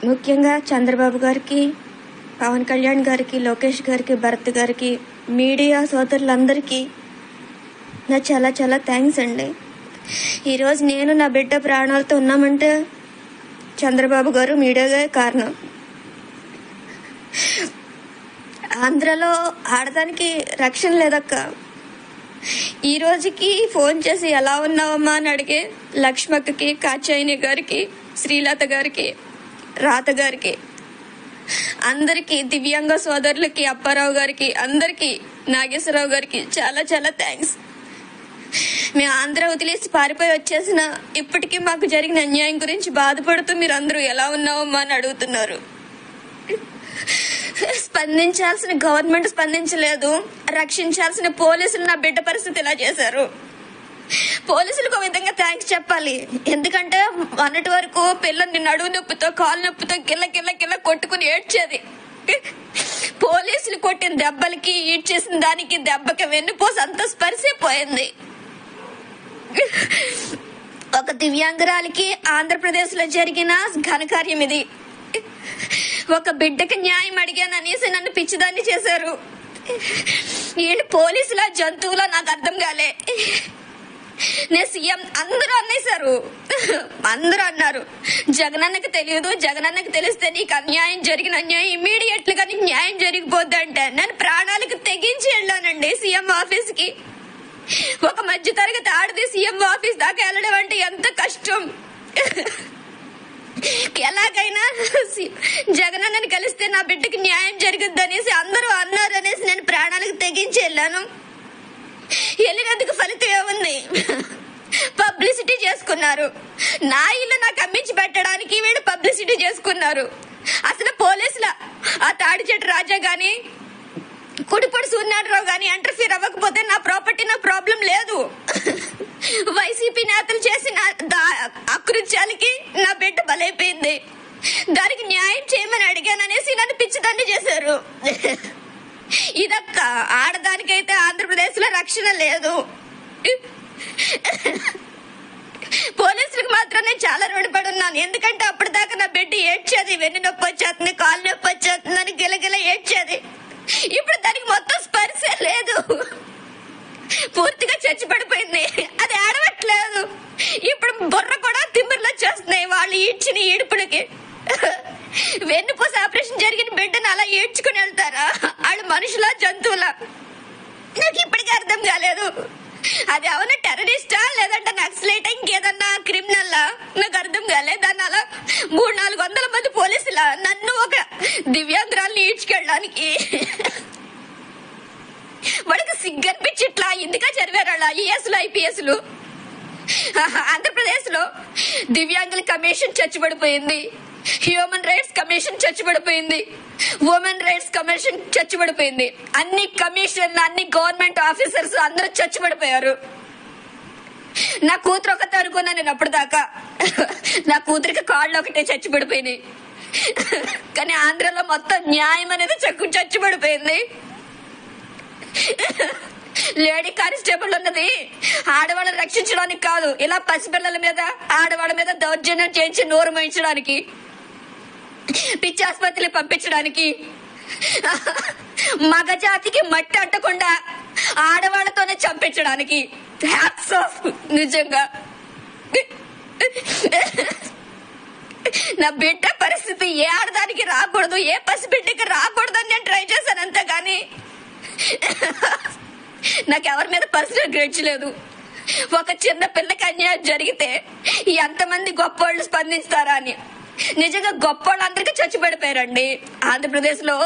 ముఖ్యంగా చంద్రబాబు గారికి, పవన్ కళ్యాణ్ గారికి, లోకేష్ గారికి, భరత్ గారికి, మీడియా సోదరులందరికీ నా చాలా చాలా థ్యాంక్స్ అండి. ఈరోజు నేను నా బిడ్డ ప్రాణాలతో ఉన్నామంటే చంద్రబాబు గారు, మీడియాగా కారణం. ఆంధ్రలో ఆడదానికి రక్షణ లేదక్క. ఈ రోజుకి ఫోన్ చేసి ఎలా ఉన్నావమ్మా అని అడిగే లక్ష్మక్కకి, కాచాయిని గారికి, శ్రీలత గారికి, రాత గారికి, అందరికీ, దివ్యాంగ సోదరులకి, అప్పారావు గారికి, అందరికీ, నాగేశ్వరరావు గారికి చాలా చాలా థ్యాంక్స్. మేము ఆంధ్ర వదిలేసి పారిపోయి వచ్చేసిన ఇప్పటికీ మాకు జరిగిన అన్యాయం గురించి బాధపడుతూ మీరు అందరూ ఎలా ఉన్నావమ్మా అని అడుగుతున్నారు. స్పందించాల్సిన గవర్నమెంట్ స్పందించలేదు. రక్షించాల్సిన పోలీసులు నా బిడ్డ పరిస్థితి ఇలా చేశారు. పోలీసులకు ఒక విధంగా థ్యాంక్స్ చెప్పాలి. ఎందుకంటే మొన్నటి వరకు పిల్లల్ని నడువు నొప్పితో, కాలు నొప్పితో గిల్ల గిల్ల గిల్ల కొట్టుకుని ఏడ్చేది. పోలీసులు కొట్టిన దెబ్బలకి, ఈడ్చేసిన దానికి, దెబ్బకి వెన్నుపోసి అంత స్పర్శపోయింది. ఒక దివ్యాంగురాలికి ఆంధ్రప్రదేశ్ లో జరిగిన ఘనకార్యం ఇది. ఒక బిడ్డకి న్యాయం అడిగాననేసి నన్ను పిచ్చిదాన్ని చేశారు. ఏంటి పోలీసుల, జంతువుల నాకు అర్థం కాలే. నేను సీఎం అందరూ అన్నేశారు. అందరూ అన్నారు జగనన్నకి తెలియదు, జగనన్నకి తెలిస్తే నీకు అన్యాయం, జరిగిన అన్యాయం ఇమీడియట్ గా నీకు న్యాయం జరిగిపోద్ది అంటే నేను ప్రాణాలకు తెగించి వెళ్ళానండి సీఎం ఆఫీస్ కి. ఒక మధ్య తరగతి ఆడది సీఎం ఆఫీస్ దాకా వెళ్ళడం అంటే ఎంత కష్టం. ఎలాగైనా జగనన్నని కలిస్తే నా బిడ్డకి న్యాయం జరుగుద్ది అనేసి అందరూ అన్నారు అనేసి నేను ప్రాణాలకు తెగించి వెళ్ళాను. వెళ్ళినందుకు ఫలితం ఏముంది? పబ్లిసిటీ చేసుకున్నారు. నా ఇల్లు నాకు అమ్మించి పెట్టడానికి వీడు పబ్లిసిటీ చేసుకున్నారు. అసలు పోలీసుల ఆ తాడిచెట్టు రాజా గాని, కుడిపొడి సూర్యనారాయణరావు గాని ఇంటర్ఫీర్ అవ్వకపోతే నా ప్రాపర్టీ, నా ప్రాబ్లం లేదు. వైసీపీ నేతలు చేసిన అకృత్యాలకి నా బిడ్డ బలైపోయింది. దానికి న్యాయం చేయమని అడిగాననేసి నన్ను పిచ్చిదాన్ని చేశారు. ఇదక్క ఆడదానికైతే ఆంధ్రప్రదేశ్ లో రక్షణ లేదు. పోలీసులకు మాత్రం నేను చాలా రుణపడి ఉన్నాను. ఎందుకంటే అప్పటిదాకా నా బిడ్డ ఏడ్చేది, వెన్ను నొప్పి వచ్చేస్తుంది, కాలు నొప్పి వచ్చేస్తుంది అని గిలగిల ఏడ్చేది. ఇప్పుడు దానికి మొత్తం స్పర్శ లేదు, పూర్తిగా చచ్చి పడిపోయింది. అది ఆడవట్లేదు. ఇప్పుడు బుర్ర కూడా తిమ్మిర్లు వచ్చేస్తున్నాయి వాళ్ళు ఈడ్చిన ఈడుపులకి. వెన్నుపూస ఆపరేషన్ జరిగిన బిడ్డను అలా ఏడ్చుకుని వెళ్తారా? వాళ్ళు మనుషుల, జంతువుల? నాకు ఇప్పటికీ అర్థం కాలేదు. అది అవునా టెర్రరిస్టా లేదంటే నక్సలైట్, ఇంకేదన్నా క్రిమినల్లా నాకు అర్థం కాలేదు. దాన్ని అలా 300-400 మంది పోలీసులా నన్ను ఒక దివ్యాంగురాల్ని ఈడ్చుకెళ్ళడానికి వాడికి సిగ్గనిపించి ఇట్లా ఎందుకా చదివారు వాళ్ళ ఐఏఎస్లు, ఐపీఎస్లు. ఆంధ్రప్రదేశ్ లో దివ్యాంగుల కమిషన్ చచ్చిపడిపోయింది, హ్యూమన్ రైట్స్ కమిషన్ చచ్చిపడిపోయింది, ఉమెన్ రైట్స్ కమిషన్ చచ్చిపడిపోయింది. అన్ని కమిషన్లు, అన్ని గవర్నమెంట్ ఆఫీసర్స్ అందరూ చచ్చిపడిపోయారు. నా కూతురు ఒకటే అనుకున్నా నేను అప్పటిదాకా. నా కూతురికి కాళ్ళు ఒకటే చచ్చిపడిపోయినాయి. కానీ ఆంధ్రలో మొత్తం న్యాయం అనేది చచ్చిపడిపోయింది. లేడీ కానిస్టేబుల్ ఉన్నది ఆడవాళ్ళని రక్షించడానికి కాదు, ఇలా పసిపిల్లల మీద, ఆడవాళ్ళ మీద దౌర్జన్యం చేయించి నోరు మోయించడానికి, పిచ్చి ఆసుపత్రికి పంపించడానికి, మగజాతికి మట్టి అంటకుండా ఆడవాళ్లతోనే చంపించడానికి. హ్యాట్స్ ఆఫ్ నిజంగా. నా బిడ్డ పరిస్థితి ఏ ఆడదానికి రాకూడదు, ఏ పసిబిడ్డకి రాకూడదని నేను ట్రై చేశాను అంతేగాని నాకు ఎవరి మీద పర్సనల్ గ్రేడ్స్ లేదు. ఒక చిన్న పిల్లకి అన్యాయం జరిగితే ఎంతమంది గొప్పోళ్ళు స్పందిస్తారా అని. నిజంగా గొప్పోళ్ళందరికీ చచ్చిపడిపోయారండి. ఆంధ్రప్రదేశ్ లో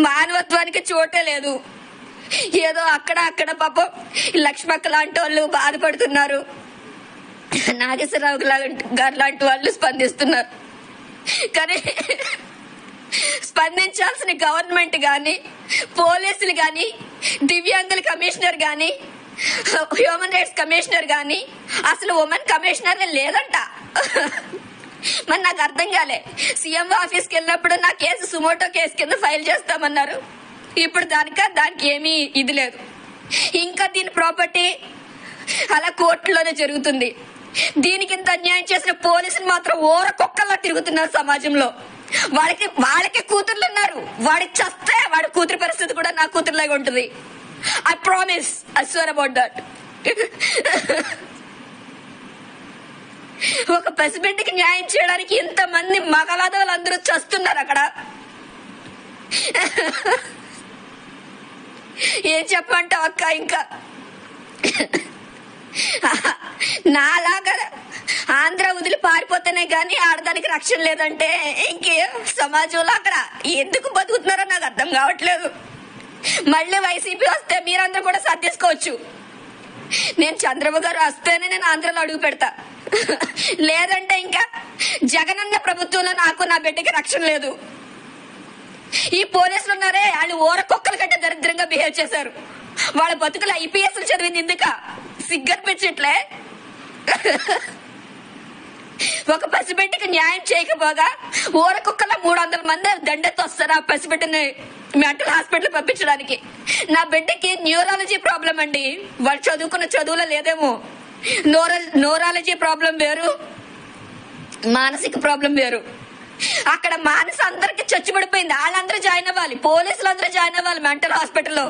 మానవత్వానికి చోటే లేదు. ఏదో అక్కడ పాపం లక్ష్మక్క లాంటి వాళ్ళు బాధపడుతున్నారు, నాగేశ్వరరావు గారు లాంటి వాళ్ళు స్పందిస్తున్నారు. కానీ స్పందించాల్సిన గవర్నమెంట్ గాని, పోలీసులు గాని, దివ్యాంగుల కమిషనర్ గాని, హ్యూమన్ రైట్స్ కమిషనర్ గాని, అసలు ఉమెన్ కమిషనర్ లేదంట. మరి నాకు అర్థం కాలే. సీఎం ఆఫీస్కి వెళ్ళినప్పుడు నా కేసు సుమోటో కేసు కింద ఫైల్ చేస్తామన్నారు. ఇప్పుడు దానికి ఏమీ ఇది లేదు. ఇంకా దీని ప్రాపర్టీ అలా కోర్టులోనే జరుగుతుంది. దీనికి ఇంత అన్యాయం చేసిన పోలీసులు మాత్రం ఓర కుక్కల పిచ్చోళ్ళ తిరుగుతున్నారు సమాజంలో. వాళ్ళకి కూతుర్లు ఉన్నారు. వాడికి చస్తే వాడి కూతురు పరిస్థితి కూడా నా కూతురులాగా ఉంటుంది. I promise, I swear about that. ఒక పసిబిడ్డకి న్యాయం చేయడానికి ఇంతమంది మగవాదవులు అందరూ చస్తున్నారు అక్కడ. ఏం చెప్పంటావు అక్క? ఇంకా నాలాగా ఆంధ్ర వదిలి పారిపోతేనే గాని ఆడదానికి రక్షణ లేదంటే ఇంకే సమాజంలో అక్కడ ఎందుకు బతుకుతున్నారో నాకు అర్థం కావట్లేదు. మళ్ళీ వైసీపీ వస్తే మీరందరూ కూడా సర్దేసుకోవచ్చు. నేను చంద్రబాబు గారు వస్తేనే నేను ఆంధ్రలో అడుగు పెడతా. లేదంటే ఇంకా జగనన్న ప్రభుత్వంలో నాకు నా బిడ్డకి రక్షణ లేదు. ఈ పోలీసులు ఉన్నారే, వాళ్ళు ఊరకొక్కల కంటే దరిద్రంగా బిహేవ్ చేశారు. వాళ్ళ బతుకులు ఐపీఎస్లు చదివింది ఎందుక? సిగ్గనిపించట్లే. ఒక పసిబిడ్డకి న్యాయం చేయకపోగా ఊరకొక్కల 300 మంది దండెత్తి వస్తారు ఆ పసిబిడ్డని మెంటల్ హాస్పిటల్ పంపించడానికి. నా బిడ్డకి న్యూరాలజీ ప్రాబ్లం అండి. వాళ్ళు చదువుకున్న చదువులో లేదేమో. న్యూరాలజీ ప్రాబ్లం వేరు, మానసిక ప్రాబ్లం వేరు. అక్కడ మానస అందరికి చచ్చి పడిపోయింది. వాళ్ళందరూ జాయిన్ అవ్వాలి, పోలీసులు అందరూ జాయిన్ అవ్వాలి మెంటల్ హాస్పిటల్లో.